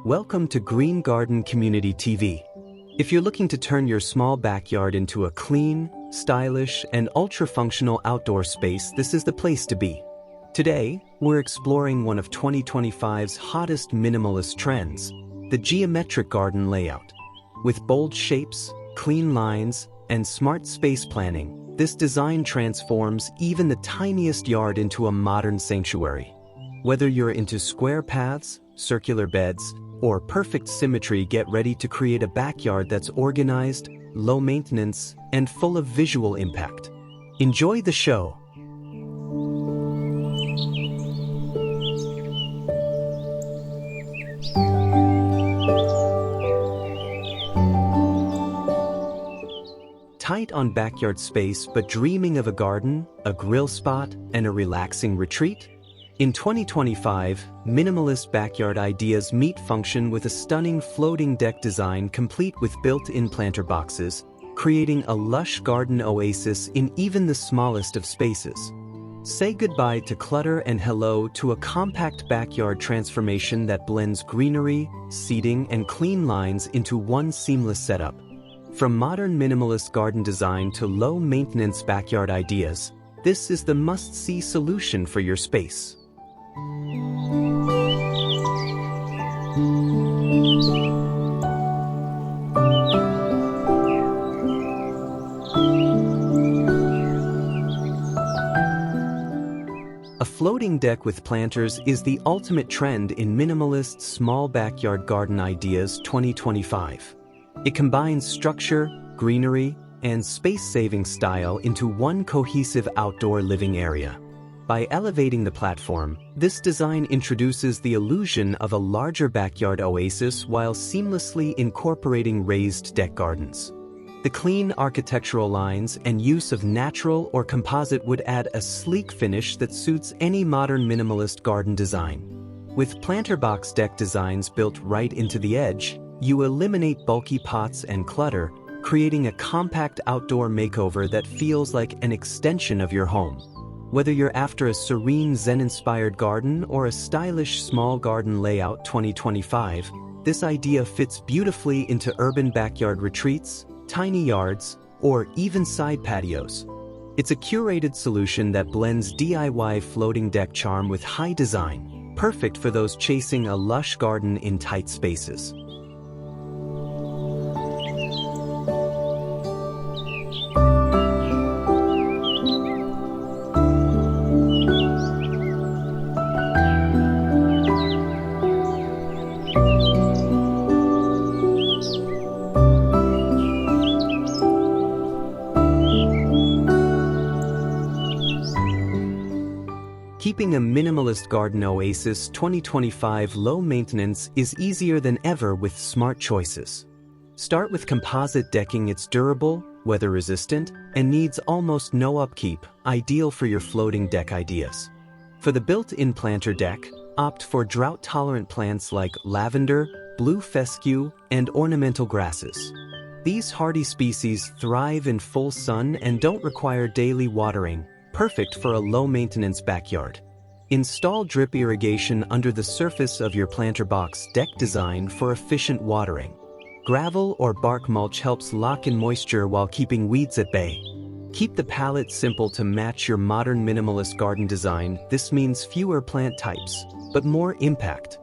Welcome to Green Garden Community TV. If you're looking to turn your small backyard into a clean, stylish, and ultra-functional outdoor space, this is the place to be. Today, we're exploring one of 2025's hottest minimalist trends, the geometric garden layout. With bold shapes, clean lines, and smart space planning, this design transforms even the tiniest yard into a modern sanctuary. Whether you're into square paths, circular beds, or perfect symmetry, get ready to create a backyard that's organized, low maintenance, and full of visual impact. Enjoy the show. Tight on backyard space but dreaming of a garden, a grill spot, and a relaxing retreat? In 2025, minimalist backyard ideas meet function with a stunning floating deck design complete with built-in planter boxes, creating a lush garden oasis in even the smallest of spaces. Say goodbye to clutter and hello to a compact backyard transformation that blends greenery, seating, and clean lines into one seamless setup. From modern minimalist garden design to low-maintenance backyard ideas, this is the must-see solution for your space. A floating deck with planters is the ultimate trend in minimalist small backyard garden ideas 2025. It combines structure, greenery, and space-saving style into one cohesive outdoor living area. By elevating the platform, this design introduces the illusion of a larger backyard oasis while seamlessly incorporating raised deck gardens. The clean architectural lines and use of natural or composite wood add a sleek finish that suits any modern minimalist garden design. With planter box deck designs built right into the edge, you eliminate bulky pots and clutter, creating a compact outdoor makeover that feels like an extension of your home. Whether you're after a serene Zen-inspired garden or a stylish small garden layout 2025, this idea fits beautifully into urban backyard retreats, tiny yards, or even side patios. It's a curated solution that blends DIY floating deck charm with high design, perfect for those chasing a lush garden in tight spaces. Keeping a minimalist garden oasis 2025 low maintenance is easier than ever with smart choices. Start with composite decking. It's durable, weather resistant, and needs almost no upkeep, ideal for your floating deck ideas. For the built-in planter deck, opt for drought-tolerant plants like lavender, blue fescue, and ornamental grasses. These hardy species thrive in full sun and don't require daily watering, perfect for a low-maintenance backyard. Install drip irrigation under the surface of your planter box deck design for efficient watering. Gravel or bark mulch helps lock in moisture while keeping weeds at bay. Keep the palette simple to match your modern minimalist garden design. This means fewer plant types, but more impact.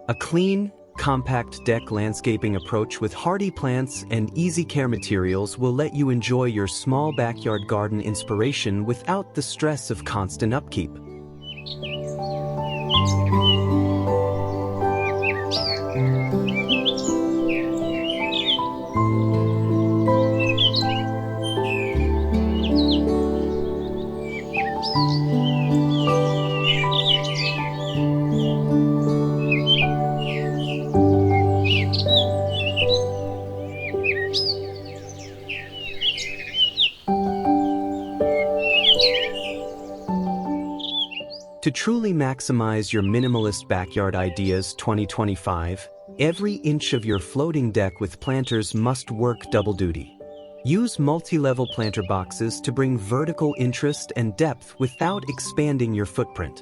A clean, compact deck landscaping approach with hardy plants and easy care materials will let you enjoy your small backyard garden inspiration without the stress of constant upkeep. To truly maximize your minimalist backyard ideas 2025, every inch of your floating deck with planters must work double duty. Use multi-level planter boxes to bring vertical interest and depth without expanding your footprint.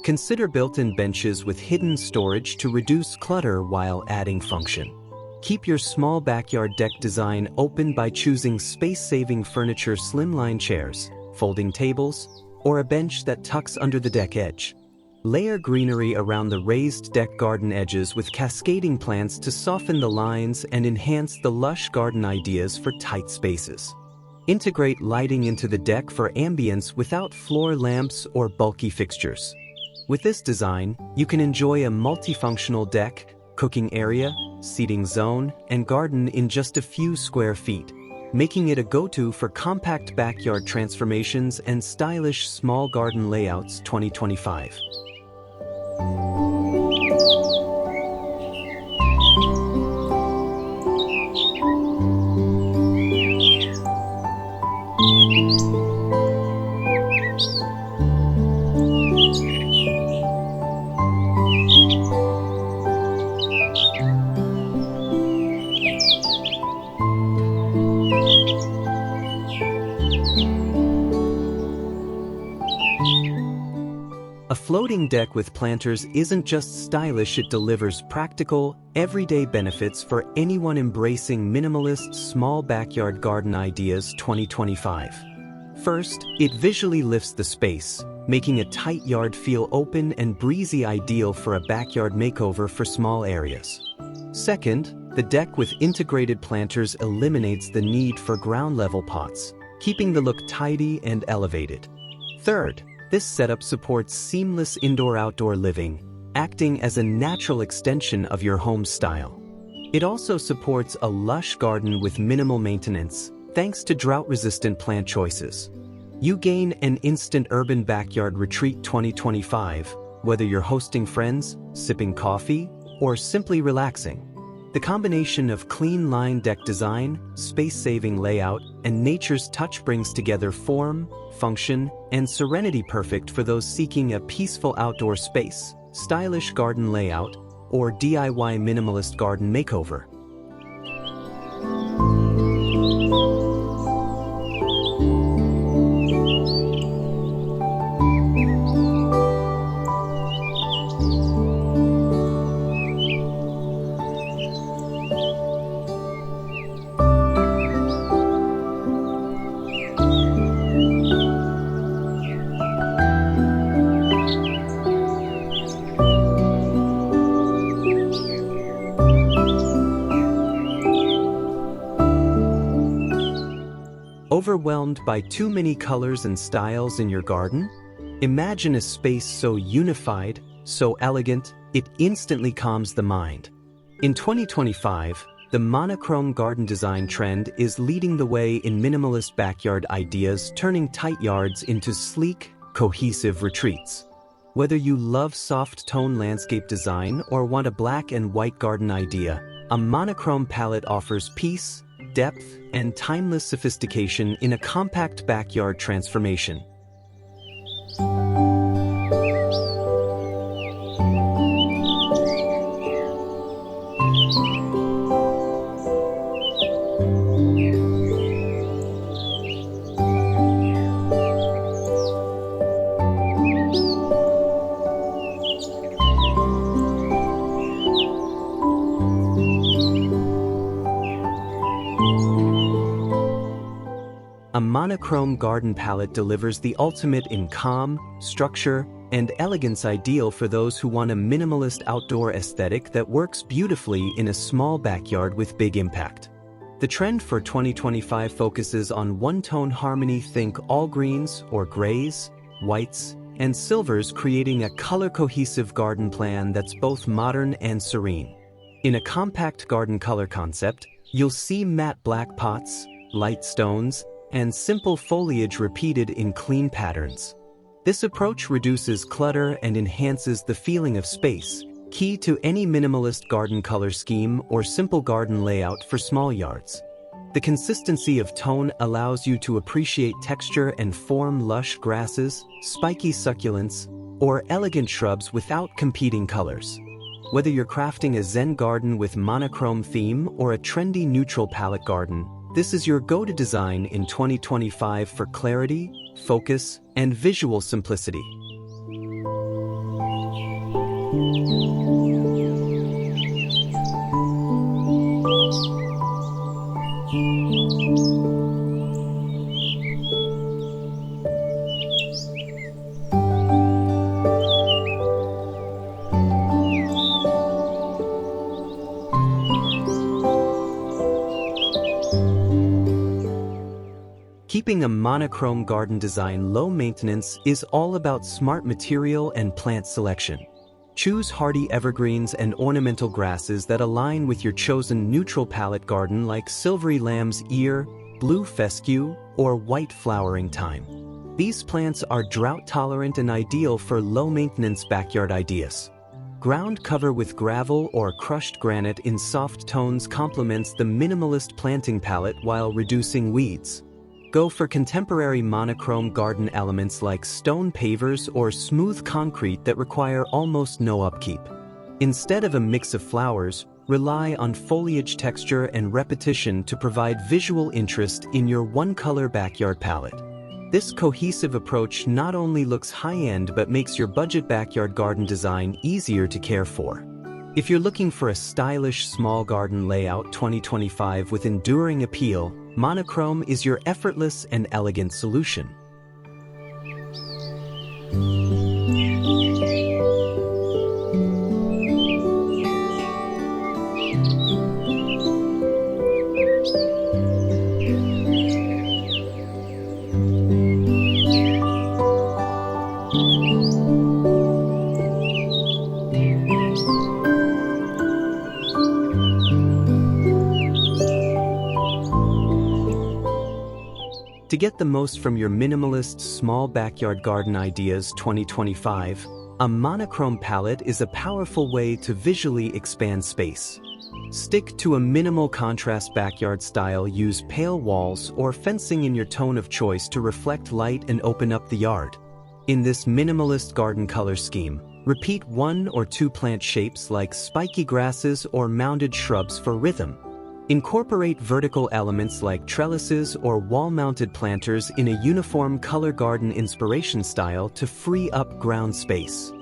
Consider built-in benches with hidden storage to reduce clutter while adding function. Keep your small backyard deck design open by choosing space-saving furniture, slimline chairs, folding tables, or a bench that tucks under the deck edge. Layer greenery around the raised deck garden edges with cascading plants to soften the lines and enhance the lush garden ideas for tight spaces. Integrate lighting into the deck for ambience without floor lamps or bulky fixtures. With this design, you can enjoy a multifunctional deck, cooking area, seating zone, and garden in just a few square feet, making it a go-to for compact backyard transformations and stylish small garden layouts 2025. A floating deck with planters isn't just stylish, it delivers practical, everyday benefits for anyone embracing minimalist small backyard garden ideas 2025. First, it visually lifts the space, making a tight yard feel open and breezy, ideal for a backyard makeover for small areas. Second, the deck with integrated planters eliminates the need for ground-level pots, keeping the look tidy and elevated. Third, this setup supports seamless indoor-outdoor living, acting as a natural extension of your home style. It also supports a lush garden with minimal maintenance, thanks to drought-resistant plant choices. You gain an instant urban backyard retreat 2025, whether you're hosting friends, sipping coffee, or simply relaxing. The combination of clean line deck design, space-saving layout, and nature's touch brings together form, function, and serenity, perfect for those seeking a peaceful outdoor space, stylish garden layout, or DIY minimalist garden makeover. Overwhelmed by too many colors and styles in your garden? Imagine a space so unified, so elegant, it instantly calms the mind. In 2025, the monochrome garden design trend is leading the way in minimalist backyard ideas, turning tight yards into sleek, cohesive retreats. Whether you love soft-tone landscape design or want a black and white garden idea, a monochrome palette offers peace, depth, and timeless sophistication in a compact backyard transformation. A monochrome garden palette delivers the ultimate in calm, structure, and elegance, ideal for those who want a minimalist outdoor aesthetic that works beautifully in a small backyard with big impact. The trend for 2025 focuses on one-tone harmony. Think all greens or grays, whites, and silvers, creating a color-cohesive garden plan that's both modern and serene. In a compact garden color concept, you'll see matte black pots, light stones, and simple foliage repeated in clean patterns. This approach reduces clutter and enhances the feeling of space, key to any minimalist garden color scheme or simple garden layout for small yards. The consistency of tone allows you to appreciate texture and form, lush grasses, spiky succulents, or elegant shrubs without competing colors. Whether you're crafting a Zen garden with monochrome theme or a trendy neutral palette garden, this is your go-to design in 2025 for clarity, focus, and visual simplicity. Keeping a monochrome garden design low maintenance is all about smart material and plant selection. Choose hardy evergreens and ornamental grasses that align with your chosen neutral palette garden like silvery lamb's ear, blue fescue, or white flowering thyme. These plants are drought-tolerant and ideal for low-maintenance backyard ideas. Ground cover with gravel or crushed granite in soft tones complements the minimalist planting palette while reducing weeds. Go for contemporary monochrome garden elements like stone pavers or smooth concrete that require almost no upkeep. Instead of a mix of flowers, rely on foliage texture and repetition to provide visual interest in your one-color backyard palette. This cohesive approach not only looks high-end but makes your budget backyard garden design easier to care for. If you're looking for a stylish small garden layout 2025 with enduring appeal, monochrome is your effortless and elegant solution. To get the most from your minimalist small backyard garden ideas 2025, a monochrome palette is a powerful way to visually expand space. Stick to a minimal contrast backyard style. Use pale walls or fencing in your tone of choice to reflect light and open up the yard. In this minimalist garden color scheme, repeat one or two plant shapes like spiky grasses or mounded shrubs for rhythm. Incorporate vertical elements like trellises or wall-mounted planters in a uniform color garden inspiration style to free up ground space.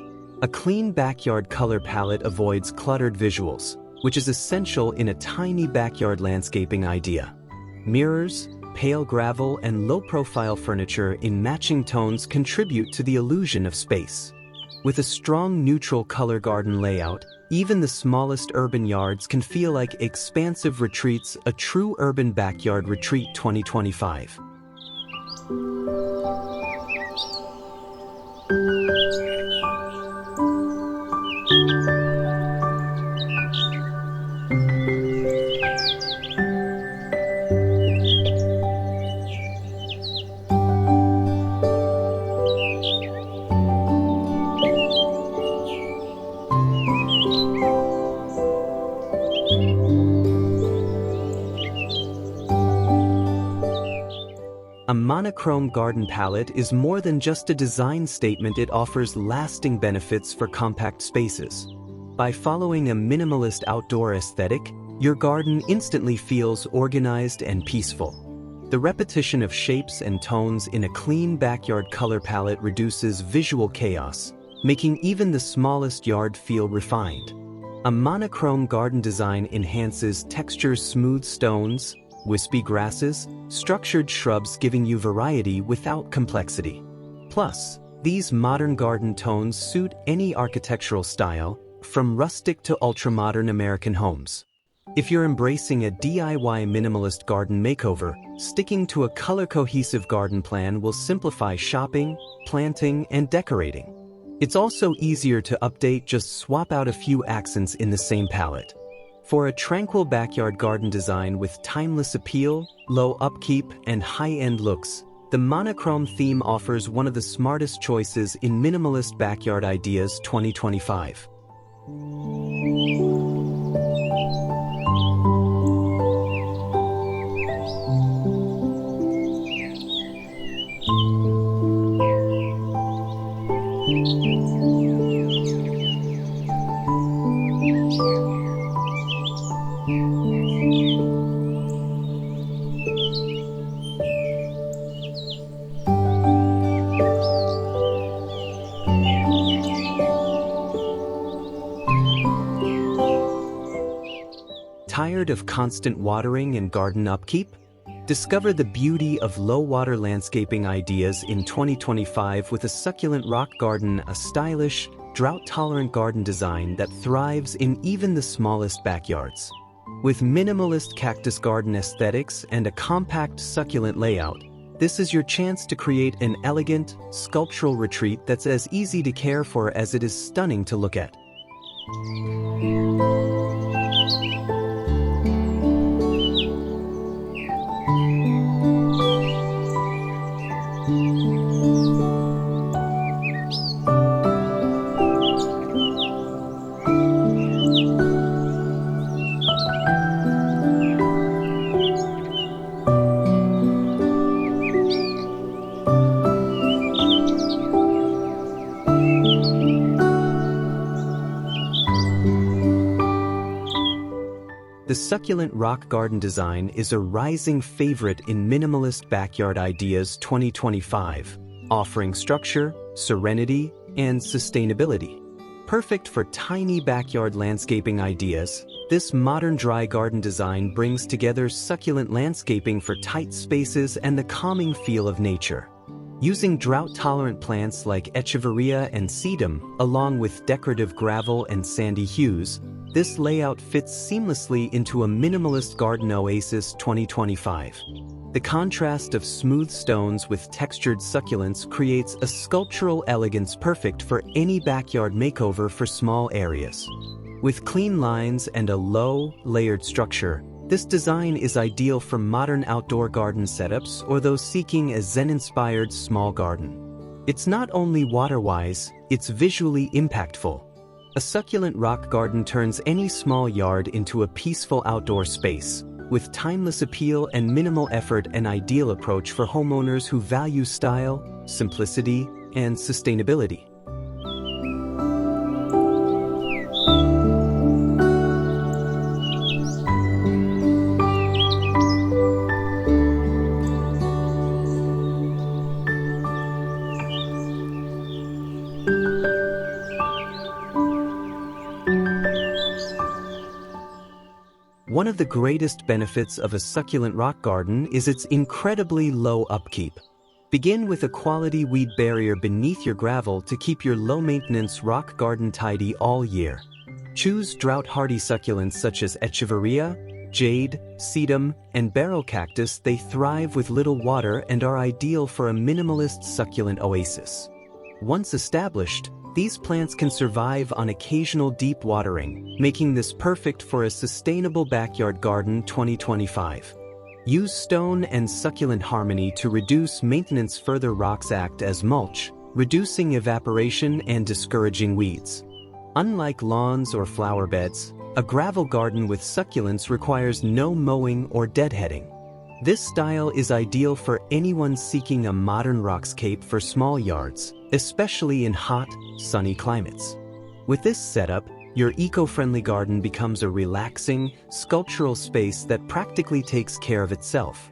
A clean backyard color palette avoids cluttered visuals, which is essential in a tiny backyard landscaping idea. Mirrors, pale gravel, and low-profile furniture in matching tones contribute to the illusion of space. With a strong neutral color garden layout, even the smallest urban yards can feel like expansive retreats. A true urban backyard retreat 2025. A monochrome garden palette is more than just a design statement. It offers lasting benefits for compact spaces. By following a minimalist outdoor aesthetic, your garden instantly feels organized and peaceful. The repetition of shapes and tones in a clean backyard color palette reduces visual chaos, making even the smallest yard feel refined. A monochrome garden design enhances textures: smooth stones, wispy grasses, structured shrubs, giving you variety without complexity. Plus, these modern garden tones suit any architectural style, from rustic to ultra-modern American homes. If you're embracing a DIY minimalist garden makeover, sticking to a color-cohesive garden plan will simplify shopping, planting, and decorating. It's also easier to update. Just swap out a few accents in the same palette. For a tranquil backyard garden design with timeless appeal, low upkeep, and high-end looks, the monochrome theme offers one of the smartest choices in minimalist backyard ideas 2025. Tired of constant watering and garden upkeep? Discover the beauty of low-water landscaping ideas in 2025 with a Succulent Rock Garden, a stylish, drought-tolerant garden design that thrives in even the smallest backyards. With minimalist cactus garden aesthetics and a compact succulent layout, this is your chance to create an elegant, sculptural retreat that's as easy to care for as it is stunning to look at. The Succulent Rock Garden design is a rising favorite in Minimalist Backyard Ideas 2025, offering structure, serenity, and sustainability. Perfect for tiny backyard landscaping ideas, this modern dry garden design brings together succulent landscaping for tight spaces and the calming feel of nature. Using drought-tolerant plants like echeveria and sedum, along with decorative gravel and sandy hues, this layout fits seamlessly into a minimalist garden oasis 2025. The contrast of smooth stones with textured succulents creates a sculptural elegance perfect for any backyard makeover for small areas. With clean lines and a low, layered structure, this design is ideal for modern outdoor garden setups or those seeking a Zen-inspired small garden. It's not only water-wise, it's visually impactful. A Succulent Rock Garden turns any small yard into a peaceful outdoor space, with timeless appeal and minimal effort, an ideal approach for homeowners who value style, simplicity, and sustainability. One of the greatest benefits of a succulent rock garden is its incredibly low upkeep. Begin with a quality weed barrier beneath your gravel to keep your low-maintenance rock garden tidy all year. Choose drought-hardy succulents such as echeveria, jade, sedum, and barrel cactus. They thrive with little water and are ideal for a minimalist succulent oasis. Once established, these plants can survive on occasional deep watering, making this perfect for a sustainable backyard garden 2025. Use stone and succulent harmony to reduce maintenance. Further, rocks act as mulch, reducing evaporation and discouraging weeds. Unlike lawns or flower beds, a gravel garden with succulents requires no mowing or deadheading. This style is ideal for anyone seeking a modern rockscape for small yards, especially in hot, sunny climates. With this setup, your eco-friendly garden becomes a relaxing, sculptural space that practically takes care of itself.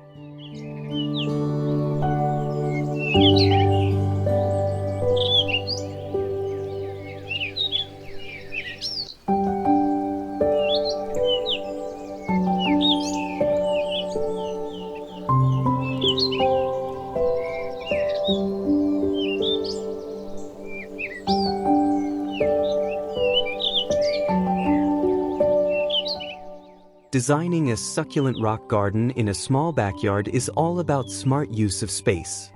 Designing a succulent rock garden in a small backyard is all about smart use of space.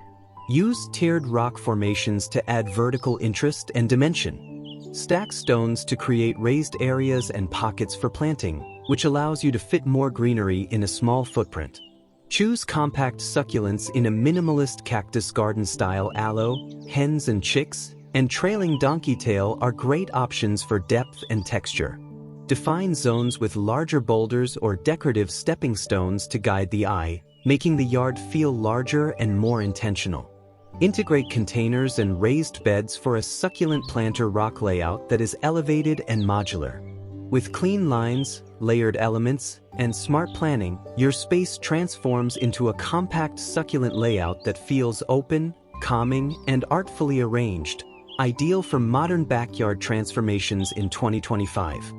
Use tiered rock formations to add vertical interest and dimension. Stack stones to create raised areas and pockets for planting, which allows you to fit more greenery in a small footprint. Choose compact succulents in a minimalist cactus garden style. Aloe, hens and chicks, and trailing donkey tail are great options for depth and texture. Define zones with larger boulders or decorative stepping stones to guide the eye, making the yard feel larger and more intentional. Integrate containers and raised beds for a succulent planter rock layout that is elevated and modular. With clean lines, layered elements, and smart planning, your space transforms into a compact succulent layout that feels open, calming, and artfully arranged, ideal for modern backyard transformations in 2025.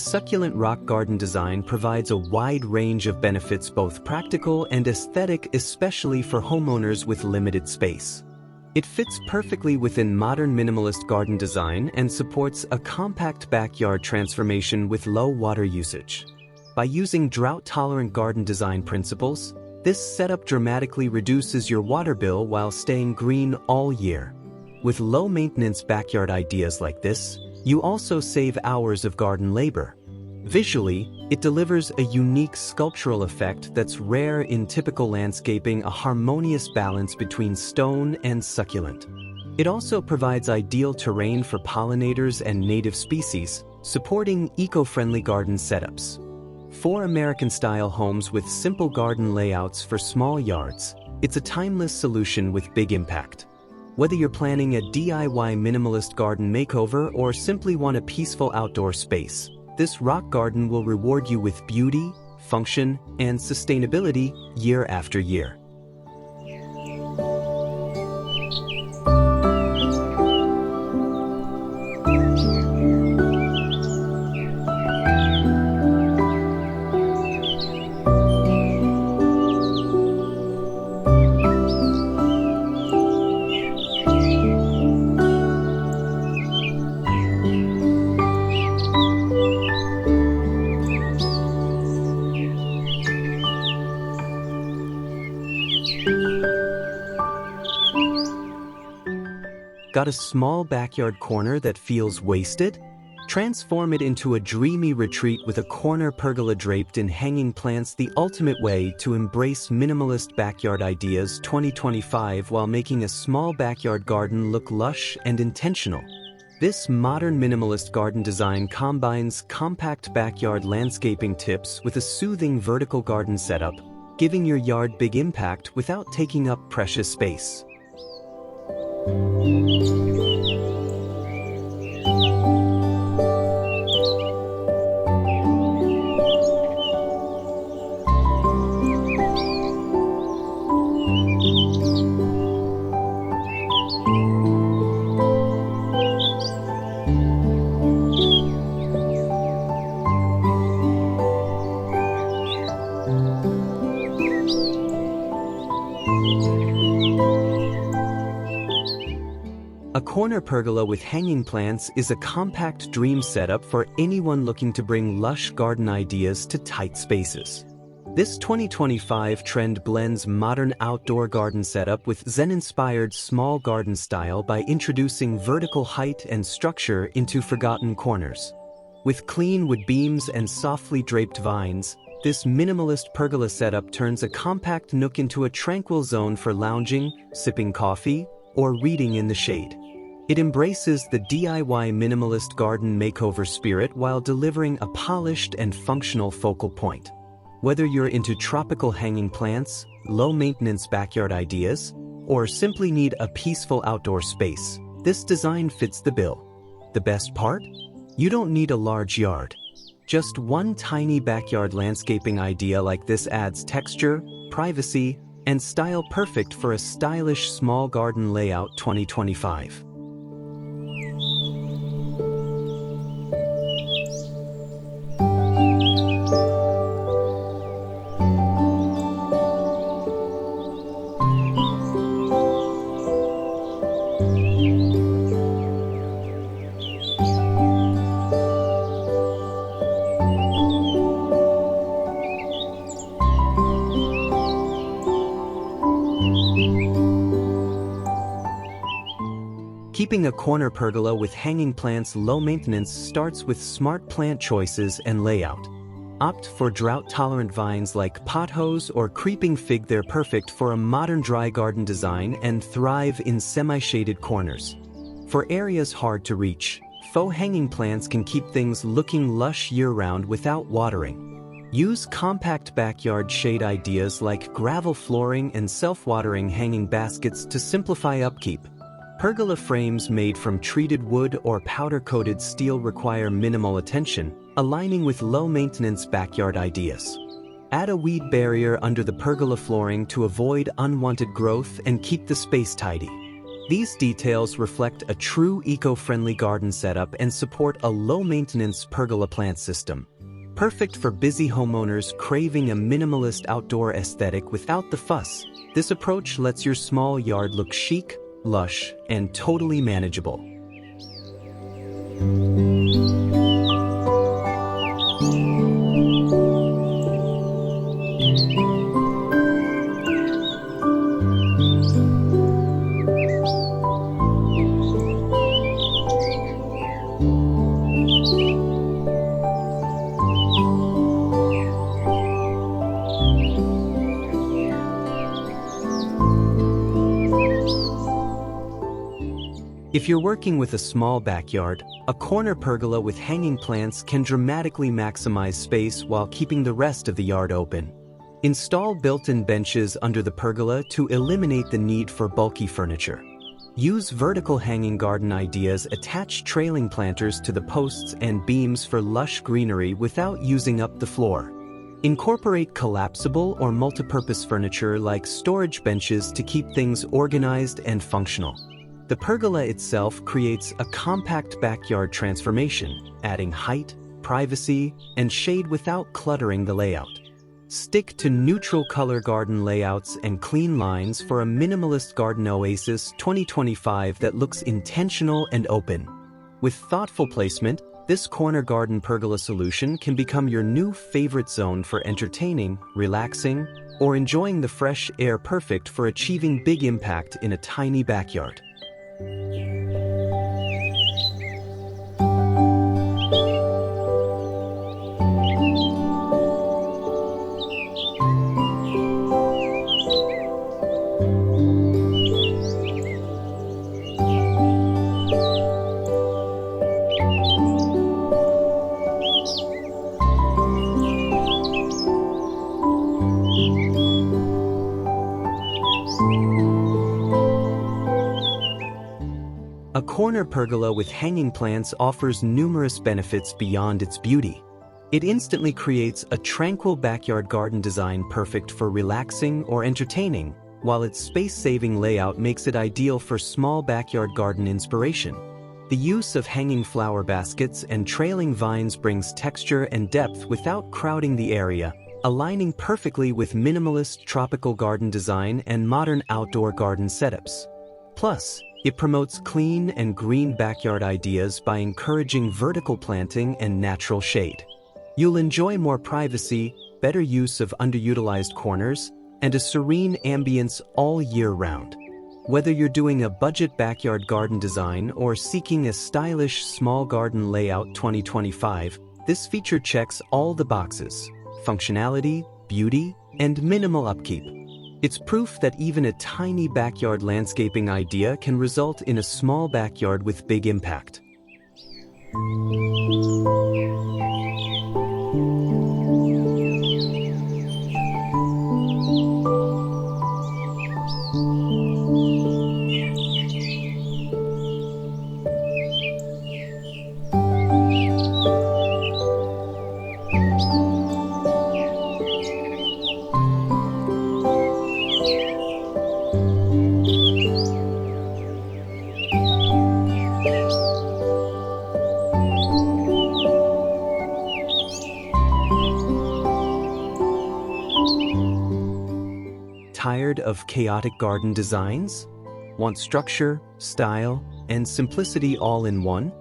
succulent rock garden design provides a wide range of benefits, both practical and aesthetic, especially for homeowners with limited space. It fits perfectly within modern minimalist garden design and supports a compact backyard transformation with low water usage. By using drought-tolerant garden design principles, this setup dramatically reduces your water bill while staying green all year. With low-maintenance backyard ideas like this, you also save hours of garden labor. Visually, it delivers a unique sculptural effect that's rare in typical landscaping, a harmonious balance between stone and succulent. It also provides ideal terrain for pollinators and native species, supporting eco-friendly garden setups. For American-style homes with simple garden layouts for small yards, it's a timeless solution with big impact. Whether you're planning a DIY minimalist garden makeover or simply want a peaceful outdoor space, this rock garden will reward you with beauty, function, and sustainability year after year. Got a small backyard corner that feels wasted? Transform it into a dreamy retreat with a corner pergola draped in hanging plants, the ultimate way to embrace minimalist backyard ideas 2025 while making a small backyard garden look lush and intentional. This modern minimalist garden design combines compact backyard landscaping tips with a soothing vertical garden setup, giving your yard big impact without taking up precious space. A corner pergola with hanging plants is a compact dream setup for anyone looking to bring lush garden ideas to tight spaces. This 2025 trend blends modern outdoor garden setup with Zen-inspired small garden style by introducing vertical height and structure into forgotten corners. With clean wood beams and softly draped vines, this minimalist pergola setup turns a compact nook into a tranquil zone for lounging, sipping coffee, or reading in the shade. It embraces the DIY minimalist garden makeover spirit while delivering a polished and functional focal point. Whether you're into tropical hanging plants, low-maintenance backyard ideas, or simply need a peaceful outdoor space, this design fits the bill. The best part? You don't need a large yard. Just one tiny backyard landscaping idea like this adds texture, privacy, and style, perfect for a stylish small garden layout 2025. Keeping a corner pergola with hanging plants low maintenance starts with smart plant choices and layout. Opt for drought-tolerant vines like pothos or creeping fig. They're perfect for a modern dry garden design and thrive in semi-shaded corners. For areas hard to reach, faux hanging plants can keep things looking lush year-round without watering. Use compact backyard shade ideas like gravel flooring and self-watering hanging baskets to simplify upkeep. Pergola frames made from treated wood or powder-coated steel require minimal attention, aligning with low-maintenance backyard ideas. Add a weed barrier under the pergola flooring to avoid unwanted growth and keep the space tidy. These details reflect a true eco-friendly garden setup and support a low-maintenance pergola plant system. Perfect for busy homeowners craving a minimalist outdoor aesthetic without the fuss, this approach lets your small yard look chic, lush, and totally manageable. If you're working with a small backyard, a corner pergola with hanging plants can dramatically maximize space while keeping the rest of the yard open. Install built-in benches under the pergola to eliminate the need for bulky furniture. Use vertical hanging garden ideas, attach trailing planters to the posts and beams for lush greenery without using up the floor. Incorporate collapsible or multipurpose furniture like storage benches to keep things organized and functional. The pergola itself creates a compact backyard transformation, adding height, privacy, and shade without cluttering the layout. Stick to neutral color garden layouts and clean lines for a minimalist garden Oasis 2025 that looks intentional and open. With thoughtful placement, this corner garden pergola solution can become your new favorite zone for entertaining, relaxing, or enjoying the fresh air, perfect for achieving big impact in a tiny backyard. A corner pergola with hanging plants offers numerous benefits beyond its beauty. It instantly creates a tranquil backyard garden design perfect for relaxing or entertaining, while its space-saving layout makes it ideal for small backyard garden inspiration. The use of hanging flower baskets and trailing vines brings texture and depth without crowding the area, aligning perfectly with minimalist tropical garden design and modern outdoor garden setups. Plus, it promotes clean and green backyard ideas by encouraging vertical planting and natural shade. You'll enjoy more privacy, better use of underutilized corners, and a serene ambience all year round. Whether you're doing a budget backyard garden design or seeking a stylish small garden layout 2025, this feature checks all the boxes: functionality, beauty, and minimal upkeep. It's proof that even a tiny backyard landscaping idea can result in a small backyard with big impact. Tired of chaotic garden designs? Want structure, style, and simplicity all in one?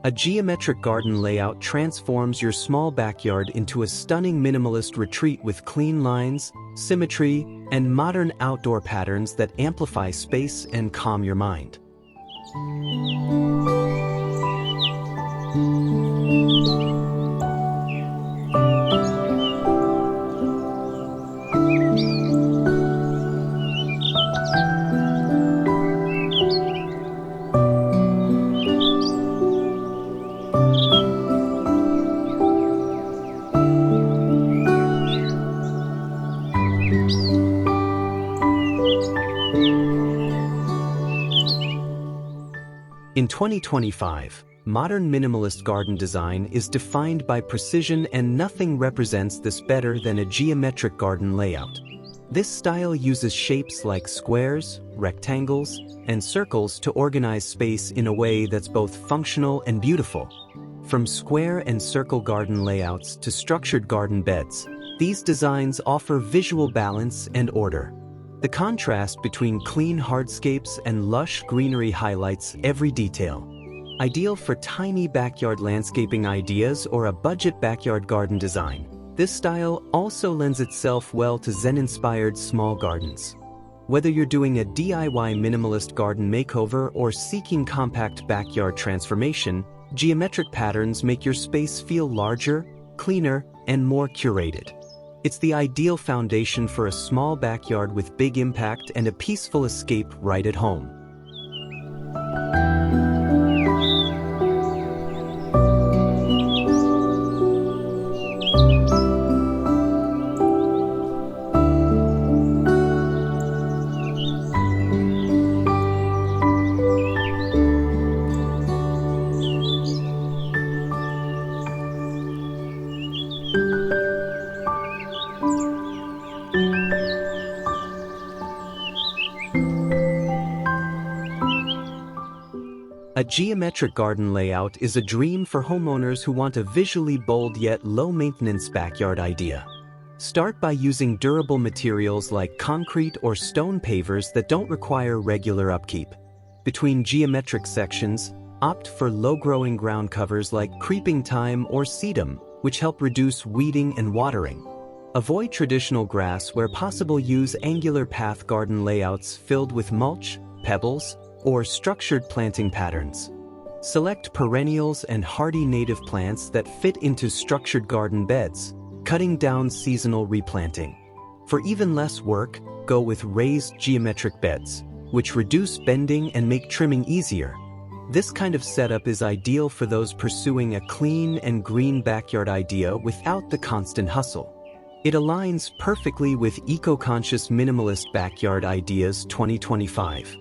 A geometric garden layout transforms your small backyard into a stunning minimalist retreat with clean lines, symmetry, and modern outdoor patterns that amplify space and calm your mind. In 2025, modern minimalist garden design is defined by precision, and nothing represents this better than a geometric garden layout. This style uses shapes like squares, rectangles, and circles to organize space in a way that's both functional and beautiful. From square and circle garden layouts to structured garden beds, these designs offer visual balance and order. The contrast between clean hardscapes and lush greenery highlights every detail. Ideal for tiny backyard landscaping ideas or a budget backyard garden design, this style also lends itself well to Zen-inspired small gardens. Whether you're doing a DIY minimalist garden makeover or seeking compact backyard transformation, geometric patterns make your space feel larger, cleaner, and more curated. It's the ideal foundation for a small backyard with big impact and a peaceful escape right at home. A geometric garden layout is a dream for homeowners who want a visually bold yet low-maintenance backyard idea. Start by using durable materials like concrete or stone pavers that don't require regular upkeep. Between geometric sections, opt for low-growing ground covers like creeping thyme or sedum, which help reduce weeding and watering. Avoid traditional grass where possible. Use angular path garden layouts filled with mulch, pebbles, or structured planting patterns. Select perennials and hardy native plants that fit into structured garden beds, cutting down seasonal replanting. For even less work, go with raised geometric beds, which reduce bending and make trimming easier. This kind of setup is ideal for those pursuing a clean and green backyard idea without the constant hustle. It aligns perfectly with eco-conscious minimalist backyard ideas 2025.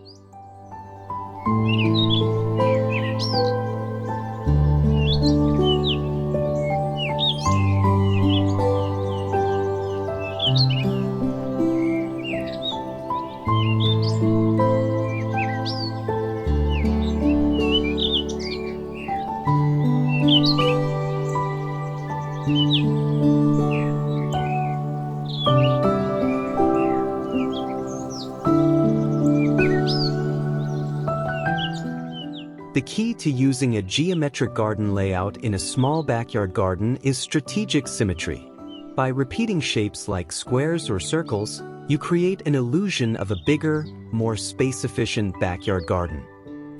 The key to using a geometric garden layout in a small backyard garden is strategic symmetry. By repeating shapes like squares or circles, you create an illusion of a bigger, more space-efficient backyard garden.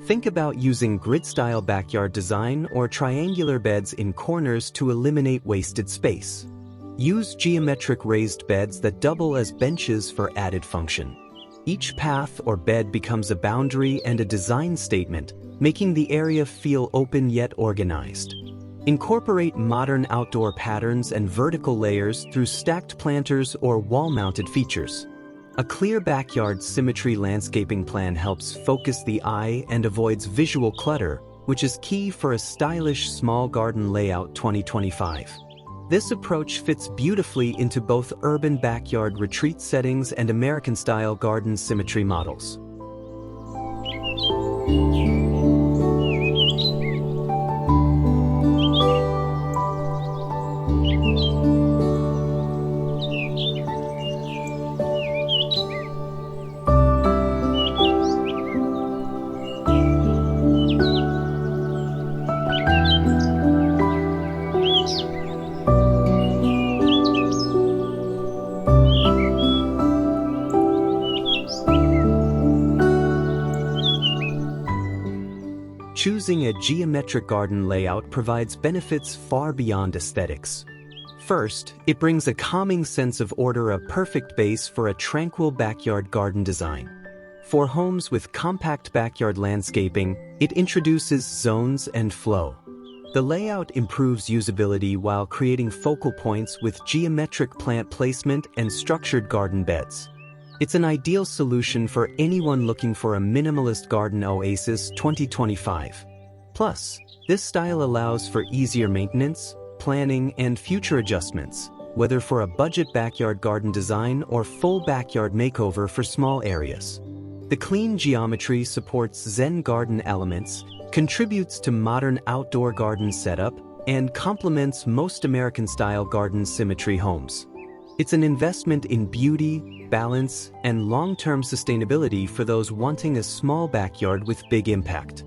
Think about using grid-style backyard design or triangular beds in corners to eliminate wasted space. Use geometric raised beds that double as benches for added function. Each path or bed becomes a boundary and a design statement, making the area feel open yet organized. Incorporate modern outdoor patterns and vertical layers through stacked planters or wall-mounted features. A clear backyard symmetry landscaping plan helps focus the eye and avoids visual clutter, which is key for a stylish small garden layout 2025. This approach fits beautifully into both urban backyard retreat settings and American-style garden symmetry models. Choosing a geometric garden layout provides benefits far beyond aesthetics. First, it brings a calming sense of order, a perfect base for a tranquil backyard garden design. For homes with compact backyard landscaping, it introduces zones and flow. The layout improves usability while creating focal points with geometric plant placement and structured garden beds. It's an ideal solution for anyone looking for a minimalist garden oasis 2025. Plus, this style allows for easier maintenance, planning, and future adjustments, whether for a budget backyard garden design or full backyard makeover for small areas. The clean geometry supports Zen garden elements, contributes to modern outdoor garden setup, and complements most American-style garden symmetry homes. It's an investment in beauty, balance, and long-term sustainability for those wanting a small backyard with big impact.